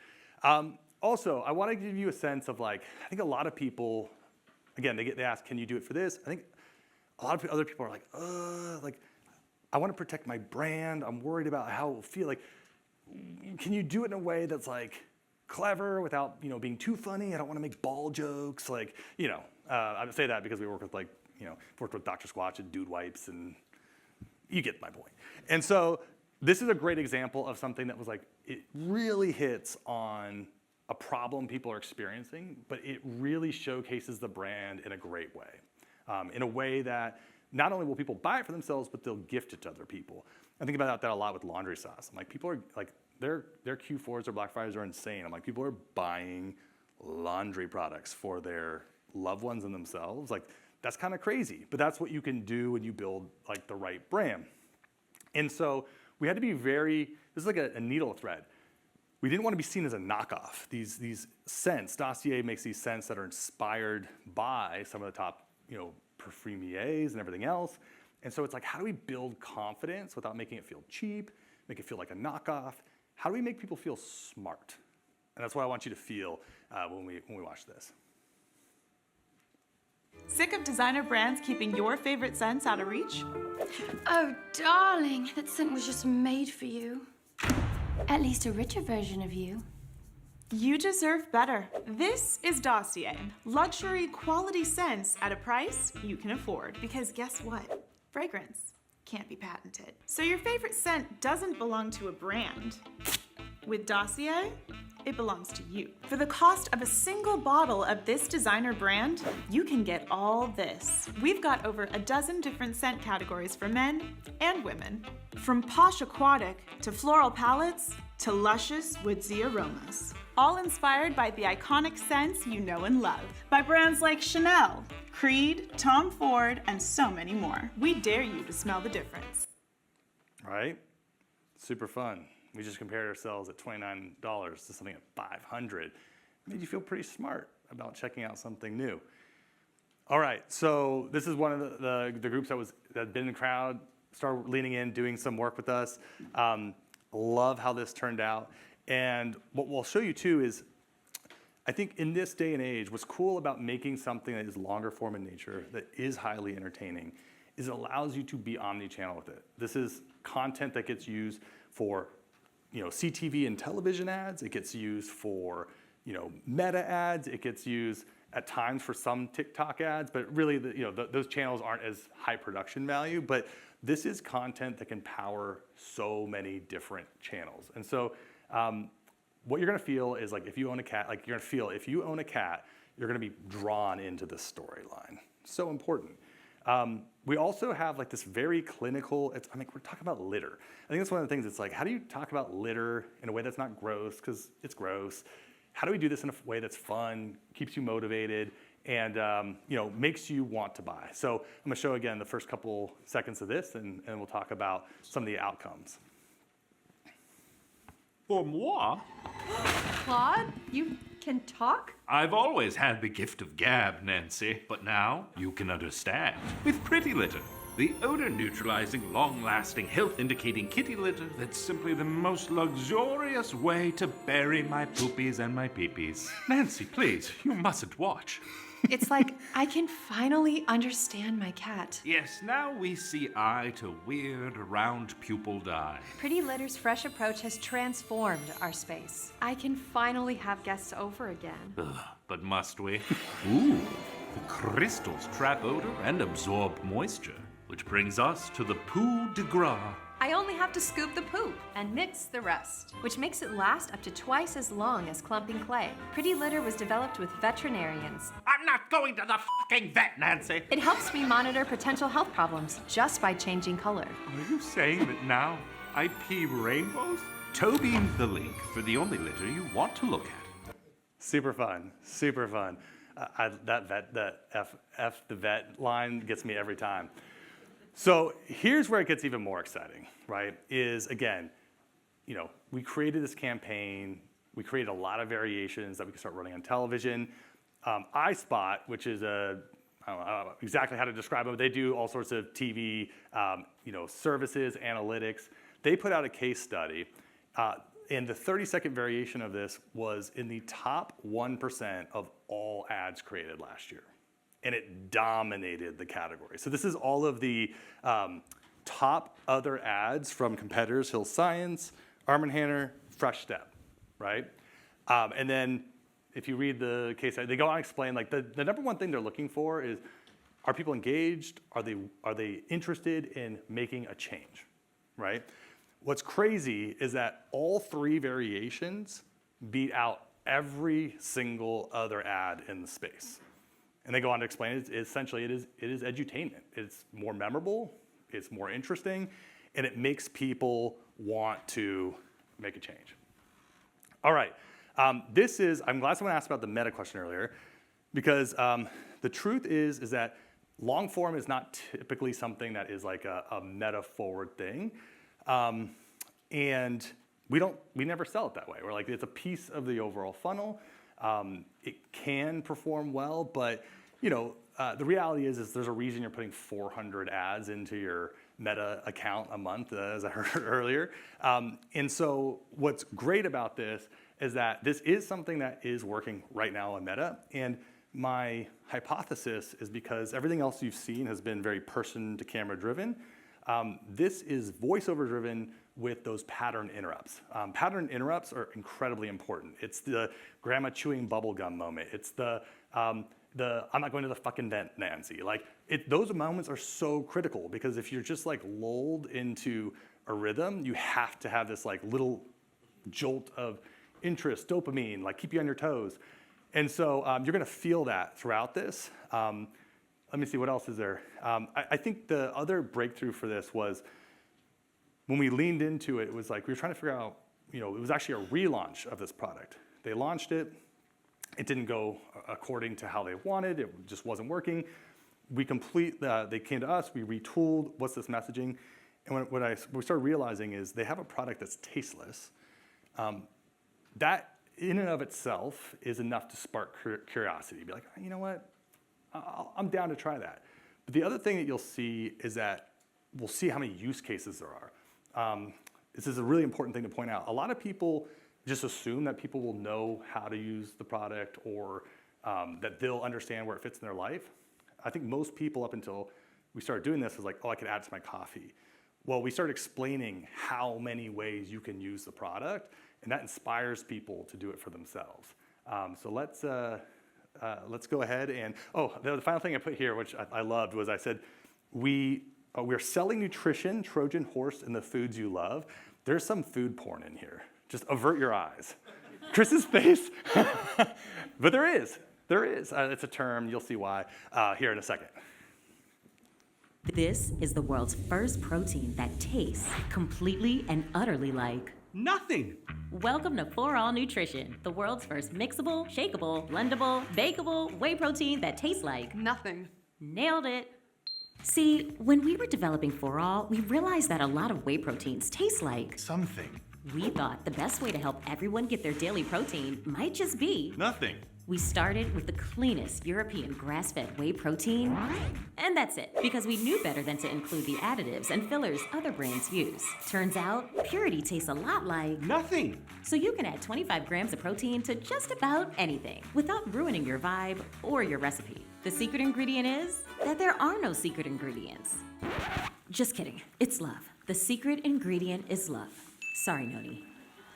Also, I want to give you a sense of like, I think a lot of people, again, they ask, can you do it for this? I think a lot of other people are like, I want to protect my brand. I'm worried about how it will feel. Like, can you do it in a way that's like clever without, being too funny? I don't want to make ball jokes. Like, I would say that because we work with worked with Dr. Squatch and Dude Wipes, and you get my point. And so this is a great example of something that was like, it really hits on a problem people are experiencing, but it really showcases the brand in a great way. In a way that not only will people buy it for themselves, but they'll gift it to other people. I think about that a lot with laundry sauce. I'm like, people are like, their Q4s or Black Fridays are insane. I'm like, people are buying laundry products for their loved ones and themselves. Like, that's kind of crazy, but that's what you can do when you build like the right brand. And so we had to be this is like a needle thread. We didn't want to be seen as a knockoff. These scents, Dossier makes these scents that are inspired by some of the top, parfumiers and everything else. And so it's like, how do we build confidence without making it feel cheap, make it feel like a knockoff? How do we make people feel smart? And that's what I want you to feel when we watch this. Sick of designer brands keeping your favorite scents out of reach? Oh, darling, that scent was just made for you. At least a richer version of you. You deserve better. This is Dossier. Luxury quality scents at a price you can afford. Because guess what? Fragrance can't be patented. So your favorite scent doesn't belong to a brand. With Dossier, it belongs to you. For the cost of a single bottle of this designer brand, you can get all this. We've got over a dozen different scent categories for men and women. From posh aquatic to floral palettes to luscious woodsy aromas. All inspired by the iconic scents you know and love. By brands like Chanel, Creed, Tom Ford, and so many more. We dare you to smell the difference. Right? Super fun. We just compared ourselves at $29 to something at $500. It made you feel pretty smart about checking out something new. All right, so this is one of the groups that had been in the crowd, started leaning in, doing some work with us. Love how this turned out. And what we'll show you too is, I think in this day and age, what's cool about making something that is longer form in nature, that is highly entertaining, is it allows you to be omni-channel with it. This is content that gets used for CTV and television ads. It gets used for meta ads. It gets used at times for some TikTok ads, but really those channels aren't as high production value. But this is content that can power so many different channels. And so what you're gonna feel is like if you own a cat, if you own a cat, you're gonna be drawn into this storyline. So important. We also have like this very clinical, we're talking about litter. I think that's one of the things. It's like, how do you talk about litter in a way that's not gross, because it's gross? How do we do this in a way that's fun, keeps you motivated, and makes you want to buy? So I'm gonna show again the first couple seconds of this, and we'll talk about some of the outcomes. For moi, Claude, you can talk? I've always had the gift of gab, Nancy, but now you can understand. With Pretty Litter, the odor-neutralizing, long-lasting, health-indicating kitty litter that's simply the most luxurious way to bury my poopies and my peepees. Nancy, please, you mustn't watch. It's like I can finally understand my cat. Yes, now we see eye to weird, round pupiled eye. Pretty Litter's fresh approach has transformed our space. I can finally have guests over again. Ugh, but must we? Ooh, the crystals trap odor and absorb moisture, which brings us to the Pou de Gras. I only have to scoop the poop and mix the rest, which makes it last up to twice as long as clumping clay. Pretty Litter was developed with veterinarians. I'm not going to the fucking vet, Nancy! It helps me monitor potential health problems just by changing color. Are you saying that now I pee rainbows? Toby's the link for the only litter you want to look at. Super fun, super fun. That F the vet line gets me every time. So here's where it gets even more exciting, right? Is again, we created this campaign. We created a lot of variations that we could start running on television. iSpot, which is I don't know exactly how to describe it, but they do all sorts of TV, services, analytics. They put out a case study, and the 30-second variation of this was in the top 1% of all ads created last year. And it dominated the category. So this is all of the top other ads from competitors, Hill Science, Arm & Hammer, Fresh Step, right? And then if you read the case study, they go on and explain, like, the number one thing they're looking for is, are people engaged? Are they interested in making a change, right? What's crazy is that all 3 variations beat out every single other ad in the space. And they go on to explain it. Essentially, it is edutainment. It's more memorable, it's more interesting, and it makes people want to make a change. All right, I'm glad someone asked about the meta question earlier, because the truth is that long form is not typically something that is like a meta forward thing. And we never sell it that way. We're like, it's a piece of the overall funnel. It can perform well, but the reality is there's a reason you're putting 400 ads into your Meta account a month, as I heard earlier. And so what's great about this is that this is something that is working right now on Meta. And my hypothesis is because everything else you've seen has been very person to camera driven. This is voiceover driven with those pattern interrupts. Pattern interrupts are incredibly important. It's the grandma chewing bubble gum moment. It's the I'm not going to the fucking vent, Nancy. Like, those moments are so critical, because if you're just like lulled into a rhythm, you have to have this like little jolt of interest, dopamine, like keep you on your toes. And so you're gonna feel that throughout this. Let me see, what else is there? I think the other breakthrough for this was when we leaned into it, it was like we were trying to figure out, it was actually a relaunch of this product. They launched it. It didn't go according to how they wanted. It just wasn't working. They came to us, we retooled, what's this messaging? And what we started realizing is they have a product that's tasteless. That in and of itself is enough to spark curiosity. Be like, you know what? I'm down to try that. But the other thing that you'll see is that we'll see how many use cases there are. This is a really important thing to point out. A lot of people just assume that people will know how to use the product, or that they'll understand where it fits in their life. I think most people, up until we started doing this, was like, oh, I could add it to my coffee. Well, we started explaining how many ways you can use the product, and that inspires people to do it for themselves. So let's go ahead and, the final thing I put here, which I loved, was I said, we're selling nutrition, Trojan horse, and the foods you love. There's some food porn in here. Just avert your eyes. Chris's face. But there is. It's a term. You'll see why here in a second. This is the world's first protein that tastes completely and utterly like nothing. Welcome to For All Nutrition, the world's first mixable, shakeable, blendable, bakeable whey protein that tastes like nothing. Nailed it. See, when we were developing For All, we realized that a lot of whey proteins taste like something. We thought the best way to help everyone get their daily protein might just be nothing. We started with the cleanest European grass-fed whey protein, and that's it, because we knew better than to include the additives and fillers other brands use. Turns out, purity tastes a lot like nothing. So you can add 25 grams of protein to just about anything without ruining your vibe or your recipe. The secret ingredient is that there are no secret ingredients. Just kidding, it's love. The secret ingredient is love. Sorry, Noni.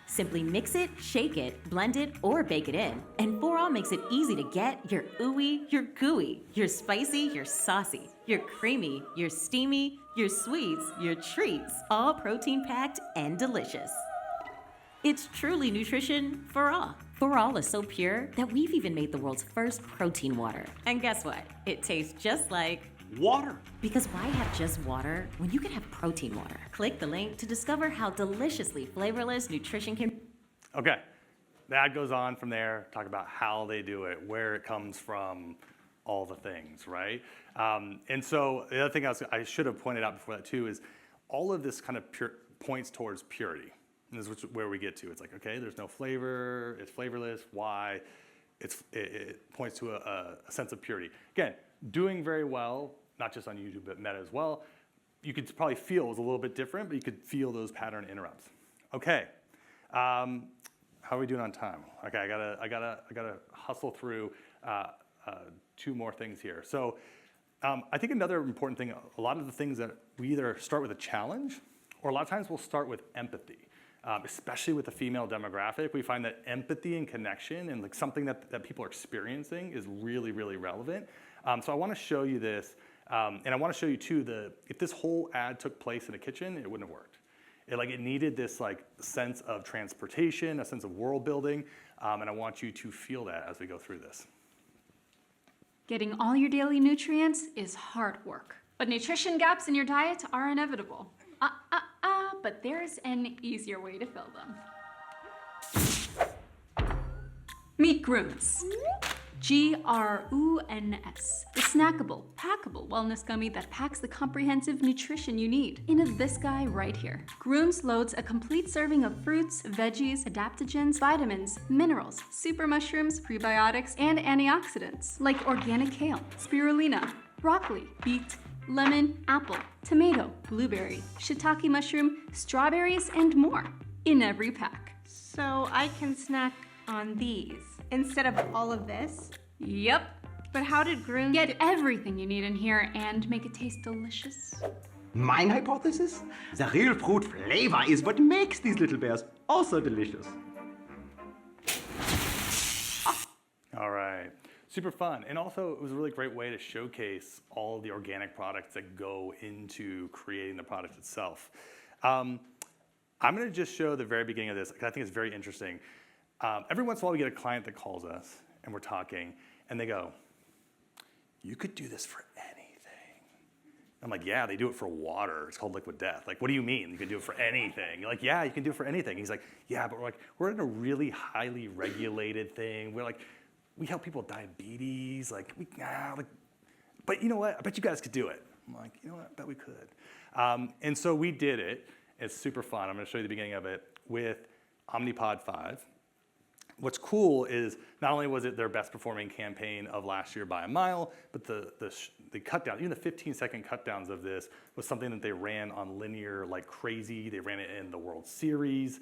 Simply mix it, shake it, blend it, or bake it in. And For All makes it easy to get your ooey, your gooey, your spicy, your saucy, your creamy, your steamy, your sweets, your treats, all protein-packed and delicious. It's truly nutrition for all. For All is so pure that we've even made the world's first protein water. And guess what? It tastes just like water. Because why have just water when you can have protein water? Click the link to discover how deliciously flavorless nutrition can. Okay, the ad goes on from there, talk about how they do it, where it comes from, all the things, right? And so the other thing I should have pointed out before that too is all of this kind of points towards purity. And this is where we get to. It's like, okay, there's no flavor, it's flavorless, why? It points to a sense of purity. Again, doing very well, not just on YouTube, but Meta as well. You could probably feel it was a little bit different, but you could feel those pattern interrupts. Okay, how are we doing on time? Okay, I gotta hustle through 2 more things here. So I think another important thing, a lot of the things that we either start with a challenge, or a lot of times we'll start with empathy. especially with the female demographic. We find that empathy and connection and like something that people are experiencing is really, really relevant. So I want to show you this, and I want to show you too, if this whole ad took place in a kitchen, it wouldn't have worked. It needed this like sense of transportation, a sense of world building, and I want you to feel that as we go through this. Getting all your daily nutrients is hard work, but nutrition gaps in your diet are inevitable. But there's an easier way to fill them. Meet Grunes. Gruns. The snackable, packable wellness gummy that packs the comprehensive nutrition you need into this guy right here. Grunes loads a complete serving of fruits, veggies, adaptogens, vitamins, minerals, super mushrooms, prebiotics, and antioxidants like organic kale, spirulina, broccoli, beet, lemon, apple, tomato, blueberry, shiitake mushroom, strawberries, and more in every pack. So I can snack on these instead of all of this? Yep. But how did Grunes get everything you need in here and make it taste delicious? My hypothesis? The real fruit flavor is what makes these little bears also delicious. All right, super fun. And also it was a really great way to showcase all of the organic products that go into creating the product itself. I'm gonna just show the very beginning of this because I think it's very interesting. Every once in a while we get a client that calls us and we're talking and they go, you could do this for anything. I'm like, yeah, they do it for water. It's called liquid death. Like, what do you mean you can do it for anything? You're like, yeah, you can do it for anything. He's like, yeah, but we're in a really highly regulated thing. We help people with diabetes. But you know what? I bet you guys could do it. I'm like, you know what? I bet we could. And so we did it. It's super fun. I'm gonna show you the beginning of it with Omnipod 5. What's cool is not only was it their best performing campaign of last year by a mile, but the cut down, even the 15-second cut downs of this was something that they ran on linear like crazy. They ran it in the World Series.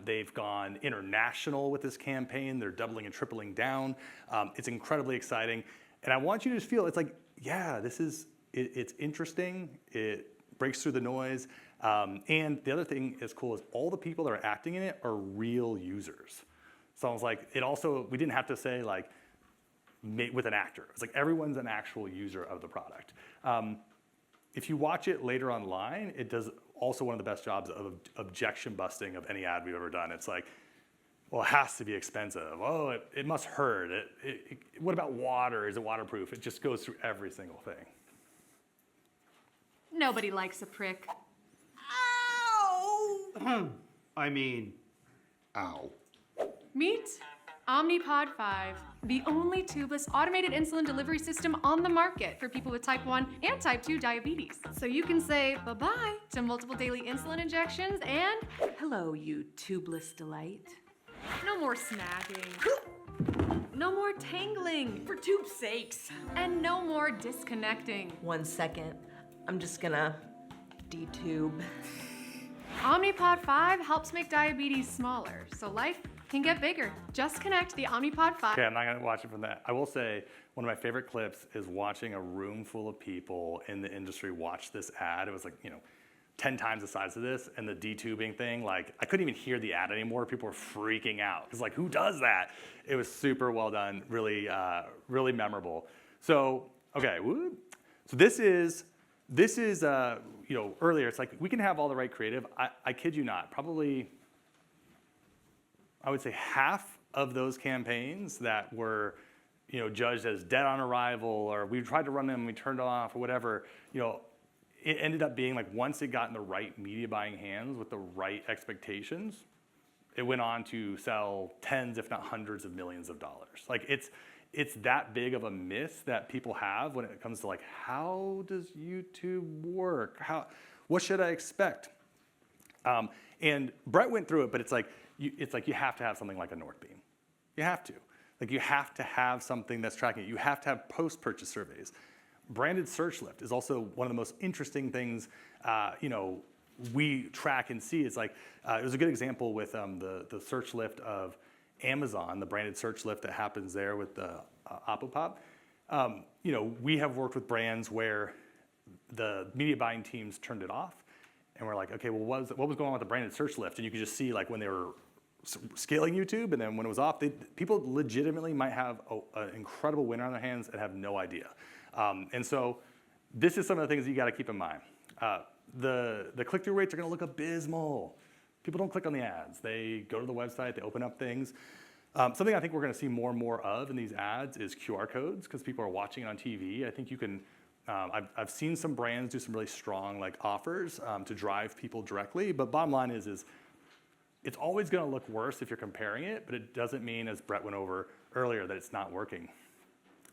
They've gone international with this campaign. They're doubling and tripling down. It's incredibly exciting. And I want you to just feel, it's like, yeah, it's interesting. It breaks through the noise. And the other thing is cool is all the people that are acting in it are real users. So I was like, we didn't have to say like, with an actor. It's like everyone's an actual user of the product. If you watch it later online, it does also one of the best jobs of objection busting of any ad we've ever done. It's like, well, it has to be expensive. Oh, it must hurt. What about water? Is it waterproof? It just goes through every single thing. Nobody likes a prick. Ow! I mean, ow. Meet Omnipod 5, the only tubeless automated insulin delivery system on the market for people with type 1 and type 2 diabetes. So you can say bye-bye to multiple daily insulin injections and hello, you tubeless delight. No more snagging. No more tangling. For tube's sakes. And no more disconnecting. 1 second. I'm just gonna detube. Omnipod 5 helps make diabetes smaller, so life can get bigger. Just connect the Omnipod 5. Okay, I'm not gonna watch it from that. I will say, one of my favorite clips is watching a room full of people in the industry watch this ad. It was like, 10 times the size of this, and the detubing thing, like, I couldn't even hear the ad anymore. People were freaking out. It's like, who does that? It was super well done, really, really memorable. So, okay, so this is earlier, it's like, we can have all the right creative. I kid you not, probably, I would say half of those campaigns that were, judged as dead on arrival, or we tried to run them and we turned it off or whatever, it ended up being like once it got in the right media buying hands with the right expectations, it went on to sell tens, if not hundreds of millions of dollars. Like it's that big of a myth that people have when it comes to like, how does YouTube work? What should I expect? And Brett went through it, but it's like you have to have something like a Northbeam. You have to. Like you have to have something that's tracking it. You have to have post-purchase surveys. Branded search lift is also one of the most interesting things, we track and see. It's like, it was a good example with the search lift of Amazon, the branded search lift that happens there with the Opopop. We have worked with brands where the media buying teams turned it off, and and we're like, okay, well, what was going on with the branded search lift? And you could just see like when they were scaling YouTube, and then when it was off, people legitimately might have an incredible winner on their hands and have no idea. And so this is some of the things that you got to keep in mind. The click-through rates are going to look abysmal. People don't click on the ads. They go to the website, they open up things. Something I think we're going to see more and more of in these ads is QR codes, because people are watching it on TV. I think you can, I've seen some brands do some really strong like offers to drive people directly, but bottom line is it's always going to look worse if you're comparing it, but it doesn't mean, as Brett went over earlier, that it's not working.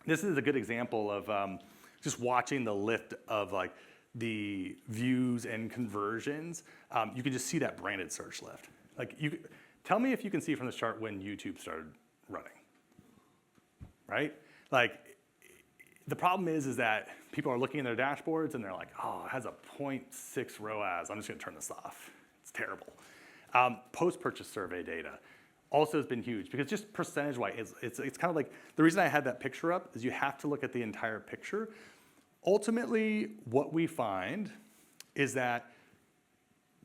This is a good example of just watching the lift of like the views and conversions. You can just see that branded search lift. Like tell me if you can see from this chart when YouTube started running, right? Like the problem is that people are looking at their dashboards and they're like, oh, it has a 0.6 ROAS. I'm just going to turn this off. It's terrible. Post-purchase survey data also has been huge, because just percentage-wise, it's kind of like, the reason I had that picture up is you have to look at the entire picture. Ultimately, what we find is that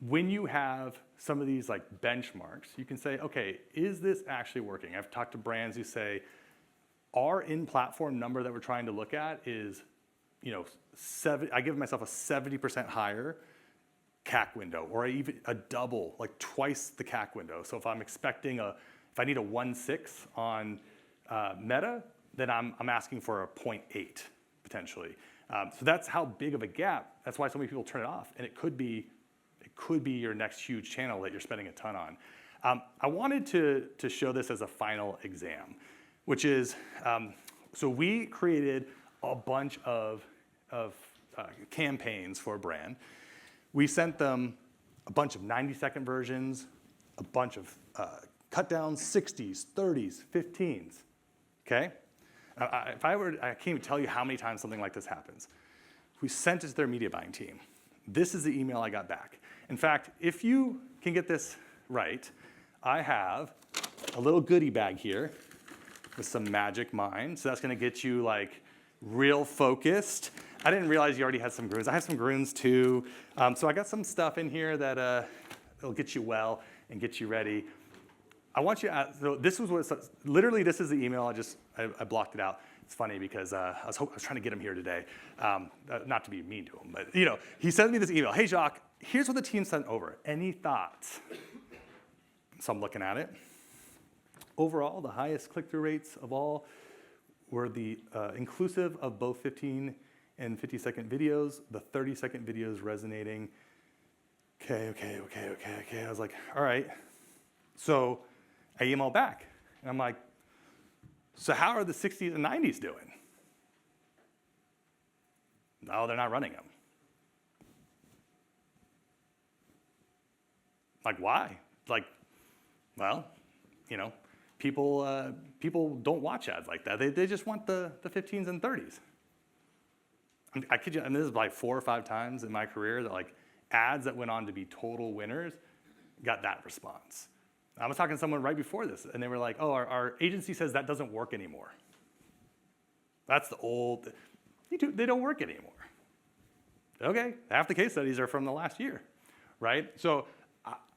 when you have some of these like benchmarks, you can say, okay, is this actually working? I've talked to brands who say, our in-platform number that we're trying to look at is, I give myself a 70% higher CAC window, or even a double, like twice the CAC window. So if I'm expecting if I need a 1.6 on Meta, then I'm asking for a 0.8 potentially. So that's how big of a gap. That's why so many people turn it off, and it could be your next huge channel that you're spending a ton on. I wanted to show this as a final exam, which is, so we created a bunch of campaigns for a brand. We sent them a bunch of 90-second versions, a bunch of cut downs, 60s, 30s, 15s, okay? I can't even tell you how many times something like this happens. We sent it to their media buying team. This is the email I got back. In fact, if you can get this right, I have a little goodie bag here with some magic mind. So that's gonna get you like real focused. I didn't realize you already had some groons. I have some groons too. So I got some stuff in here that will get you well and get you ready. I want you to, so this was what, literally this is the email, I blocked it out. It's funny because I was trying to get him here today. Not to be mean to him, but he sent me this email. Hey Jacques, here's what the team sent over. Any thoughts? So I'm looking at it. Overall, the highest click-through rates of all were the inclusive of both 15 and 50-second videos, the 30-second videos resonating. Okay. I was like, all right. So I emailed back, and I'm like, so how are the 60s and 90s doing? No, they're not running them. Like, why? Like, well, people don't watch ads like that. They just want the 15s and 30s. I kid you, and this is like 4 or 5 times in my career that like ads that went on to be total winners got that response. I was talking to someone right before this, and they were like, oh, our agency says that doesn't work anymore. That's the old, they don't work anymore. Okay, half the case studies are from the last year, right? So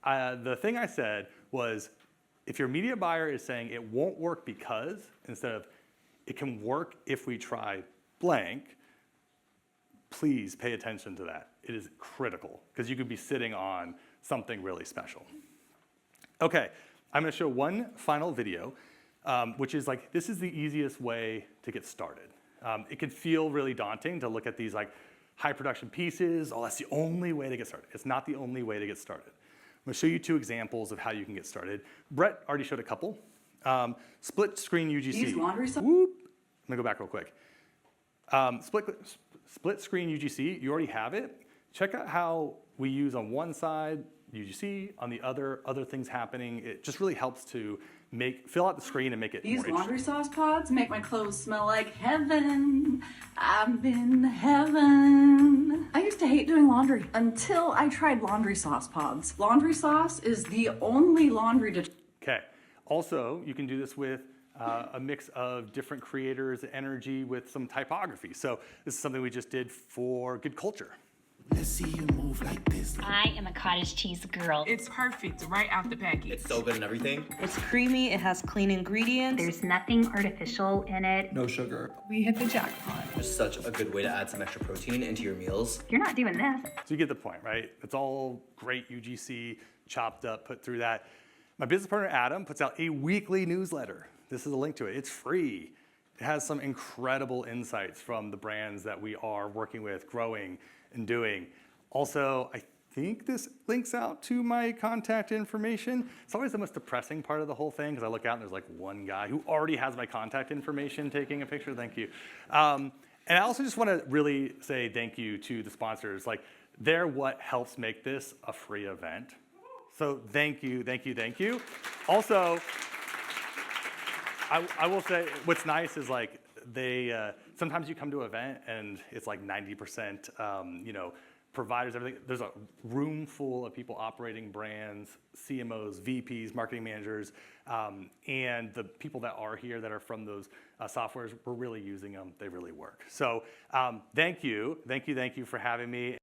the thing I said was, if your media buyer is saying it won't work because, instead of it can work if we try blank, please pay attention to that. It is critical, because you could be sitting on something really special. Okay, I'm gonna show one final video, which is like, this is the easiest way to get started. It can feel really daunting to look at these like high production pieces. Oh, that's the only way to get started. It's not the only way to get started. I'm gonna show you 2 examples of how you can get started. Brett already showed a couple. Split screen UGC. Use laundry soap. Whoop. Let me go back real quick. Split screen UGC, you already have it. Check out how we use on one side UGC, on the other things happening. It just really helps to fill out the screen and make it These more laundry interesting. sauce pods make my clothes smell like heaven. I'm in heaven. I used to hate doing laundry until I tried laundry sauce pods. Laundry sauce is the only laundry detergent. Okay. Also, you can do this with a mix of different creators, energy with some typography. So this is something we just did for Good Culture. Let's see you move like this. I am a cottage cheese girl. It's perfect right out the package. It's so good and everything. It's creamy, it has clean ingredients. There's nothing artificial in it. No sugar. We hit the jackpot. It's such a good way to add some extra protein into your meals. You're not doing this. So you get the point, right? It's all great UGC, chopped up, put through that. My business partner, Adam, puts out a weekly newsletter. This is a link to it. It's free. It has some incredible insights from the brands that we are working with, growing, and doing. Also, I think this links out to my contact information. It's always the most depressing part of the whole thing because I look out and there's like one guy who already has my contact information taking a picture. Thank you. And I also just want to really say thank you to the sponsors. Like, they're what helps make this a free event. So thank you, thank you, thank you. Also, I will say what's nice is like they sometimes you come to an event and it's like 90% you know, providers, everything. There's a room full of people operating brands, CMOs, VPs, marketing managers, and the people that are here that are from those softwares, we're really using them. They really work. So thank you for having me.